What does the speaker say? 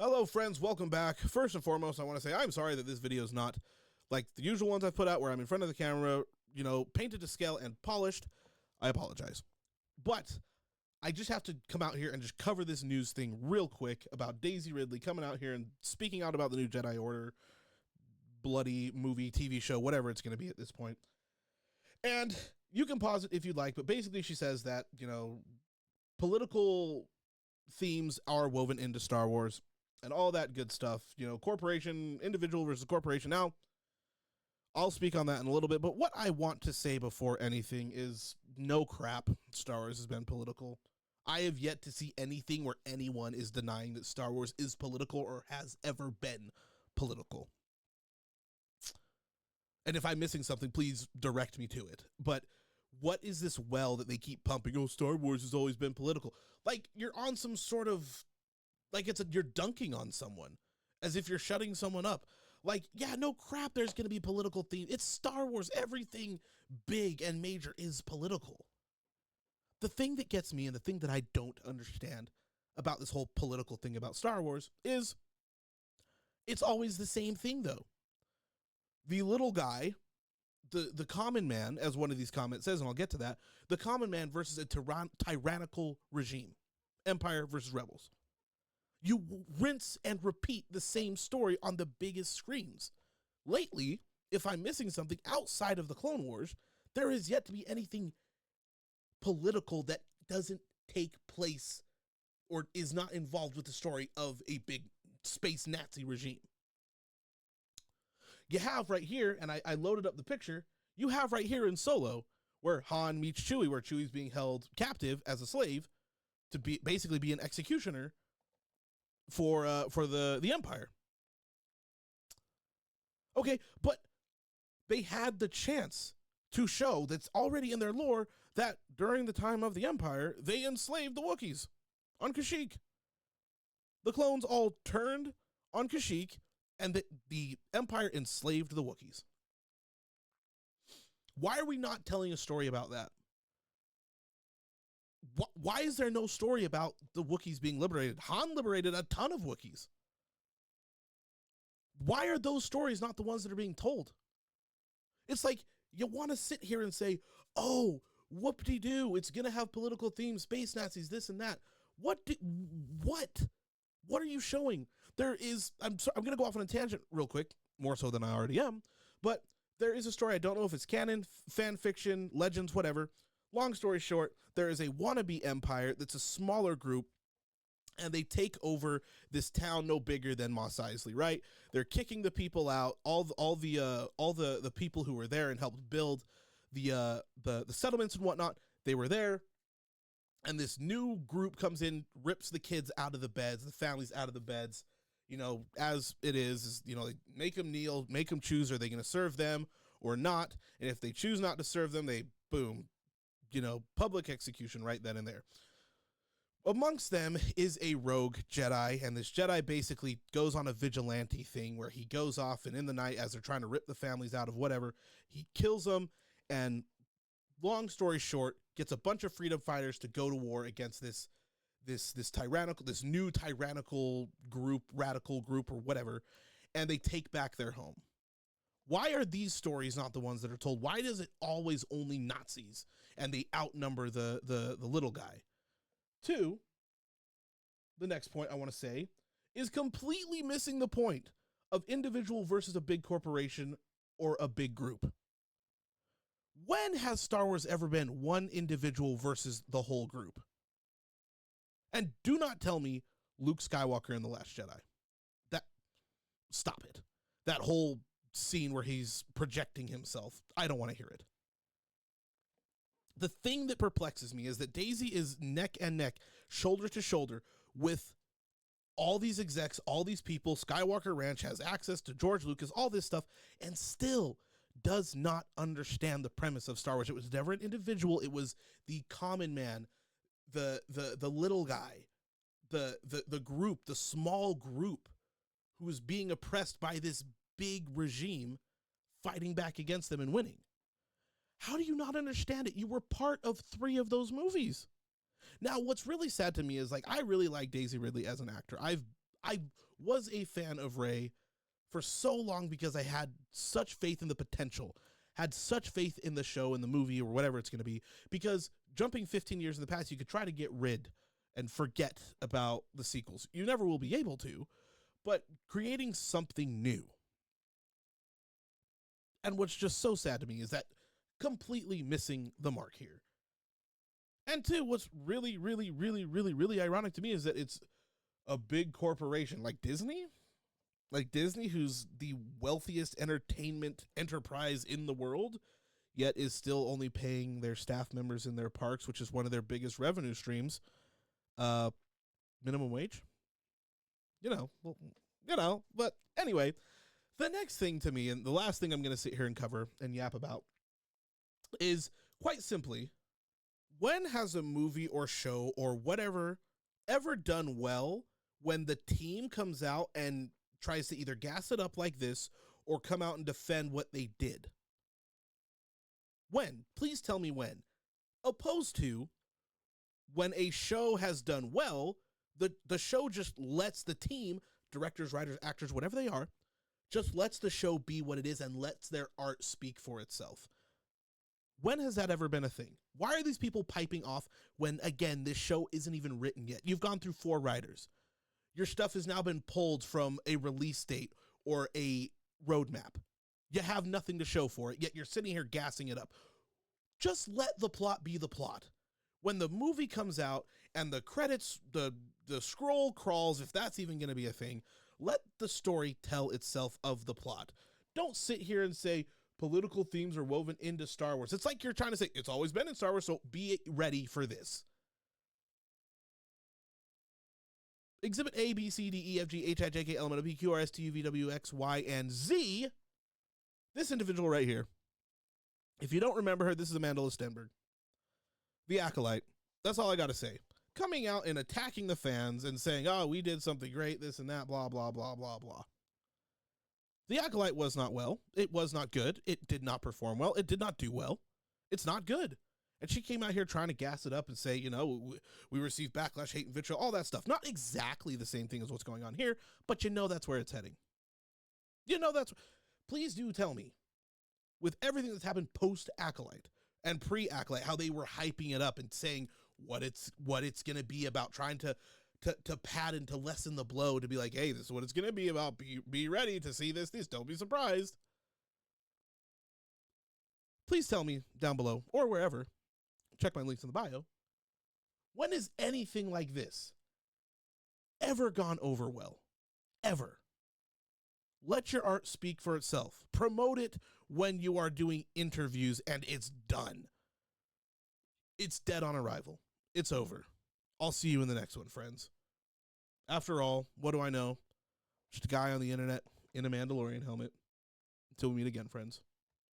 Hello friends, welcome back. First and foremost, I want to say I'm sorry that this video is not like the usual ones I've put out where I'm in front of the camera, painted to scale and polished. I apologize. But I just have to come out here and just cover this news thing real quick about Daisy Ridley coming out here and speaking out about the new Jedi Order bloody movie, TV show, whatever it's going to be at this point. And you can pause it if you'd like, but basically she says that, political themes are woven into Star Wars and all that good stuff, corporation, individual versus corporation. Now, I'll speak on that in a little bit, but what I want to say before anything is no crap. Star Wars has been political. I have yet to see anything where anyone is denying that Star Wars is political or has ever been political. And if I'm missing something, please direct me to it. But what is this well that they keep pumping? Oh, Star Wars has always been political. Like, you're on some sort of, you're dunking on someone as if you're shutting someone up. Like, yeah, no crap, there's going to be political theme. It's Star Wars. Everything big and major is political. The thing that gets me and the thing that I don't understand about this whole political thing about Star Wars is it's always the same thing, though. The little guy, the common man, as one of these comments says, and I'll get to that, the common man versus a tyrannical regime, Empire versus Rebels. You rinse and repeat the same story on the biggest screens. Lately, if I'm missing something outside of the Clone Wars, there is yet to be anything political that doesn't take place or is not involved with the story of a big space Nazi regime. You have right here, and I loaded up the picture, you have right here in Solo, where Han meets Chewie, where Chewie's being held captive as a slave to basically be an executioner for the Empire. Okay, but they had the chance to show that's already in their lore that during the time of the Empire, they enslaved the Wookiees on Kashyyyk. The clones all turned on Kashyyyk, and the Empire enslaved the Wookiees. Why are we not telling a story about that? Why is there no story about the Wookiees being liberated? Han liberated a ton of Wookiees. Why are those stories not the ones that are being told? It's like you want to sit here and say, oh, whoop-de-doo, it's going to have political themes, space Nazis, this and that. What are you showing? I'm going to go off on a tangent real quick, more so than I already am, but there is a story, I don't know if it's canon, fan fiction, legends, whatever. Long story short, there is a wannabe empire that's a smaller group, and they take over this town no bigger than Mos Eisley, right? They're kicking the people out, all the people who were there and helped build the settlements and whatnot. They were there. And this new group comes in, rips the kids out of the beds, the families out of the beds, as it is, they make them kneel, make them choose, are they going to serve them or not? And if they choose not to serve them, they, boom, public execution right then and there. Amongst them is a rogue Jedi, and this Jedi basically goes on a vigilante thing where he goes off, and in the night, as they're trying to rip the families out of whatever, he kills them, and long story short, gets a bunch of freedom fighters to go to war against this new tyrannical group, radical group, or whatever, and they take back their home. Why are these stories not the ones that are told? Why does it always only Nazis and they outnumber the little guy? Two, the next point I want to say is completely missing the point of individual versus a big corporation or a big group. When has Star Wars ever been one individual versus the whole group? And do not tell me Luke Skywalker in The Last Jedi. Stop it. That whole scene where he's projecting himself, I don't want to hear it. The thing that perplexes me is that Daisy is neck and neck, shoulder to shoulder with all these execs, all these people. Skywalker Ranch has access to George Lucas, all this stuff, and still does not understand the premise of Star Wars. It was never an individual. It was the common man, the little guy, the group, the small group who was being oppressed by this big regime, fighting back against them and winning. How do you not understand it? You were part of 3 of those movies. Now, what's really sad to me is, I really like Daisy Ridley as an actor. I was a fan of Rey for so long because I had such faith in the potential, had such faith in the show, in the movie, or whatever it's going to be. Because jumping 15 years in the past, you could try to get rid and forget about the sequels. You never will be able to, but creating something new. And what's just so sad to me is that completely missing the mark here. And two, what's really, really, really, really, really ironic to me is that it's a big corporation like Disney, who's the wealthiest entertainment enterprise in the world, yet is still only paying their staff members in their parks, which is one of their biggest revenue streams, minimum wage. But anyway, the next thing to me, and the last thing I'm going to sit here and cover and yap about, is quite simply, when has a movie or show or whatever ever done well when the team comes out and tries to either gas it up like this or come out and defend what they did? When? Please tell me when. Opposed to when a show has done well, the show just lets the team, directors, writers, actors, whatever they are, just lets the show be what it is and lets their art speak for itself. When has that ever been a thing? Why are these people piping off when, again, this show isn't even written yet? You've gone through 4 writers. Your stuff has now been pulled from a release date or a roadmap. You have nothing to show for it, yet you're sitting here gassing it up. Just let the plot be the plot. When the movie comes out and the credits, the scroll crawls, if that's even going to be a thing, let the story tell itself of the plot. Don't sit here and say political themes are woven into Star Wars. It's like you're trying to say, it's always been in Star Wars, so be ready for this. Exhibit A, B, C, D, E, F, G, H, I, J, K, L, M, N, O, P, Q, R, S, T, U, V, W, X, Y, and Z. This individual right here, if you don't remember her, this is Amanda Stenberg, the Acolyte. That's all I got to say. Coming out and attacking the fans and saying, oh, we did something great, this and that, blah, blah, blah, blah, blah. The Acolyte was not well. It was not good. It did not perform well. It did not do well. It's not good. And she came out here trying to gas it up and say, we received backlash, hate, and vitriol, all that stuff. Not exactly the same thing as what's going on here, but that's where it's heading. Please do tell me, with everything that's happened post-Acolyte and pre-Acolyte, how they were hyping it up and saying what it's going to be about, trying to pad and to lessen the blow, to be like, hey, this is what it's going to be about. Be ready to see this. Don't be surprised. Please tell me down below or wherever. Check my links in the bio. When has anything like this ever gone over well? Ever? Let your art speak for itself. Promote it when you are doing interviews and it's done. It's dead on arrival. It's over. I'll see you in the next one, friends. After all, what do I know? Just a guy on the internet in a Mandalorian helmet. Until we meet again, friends.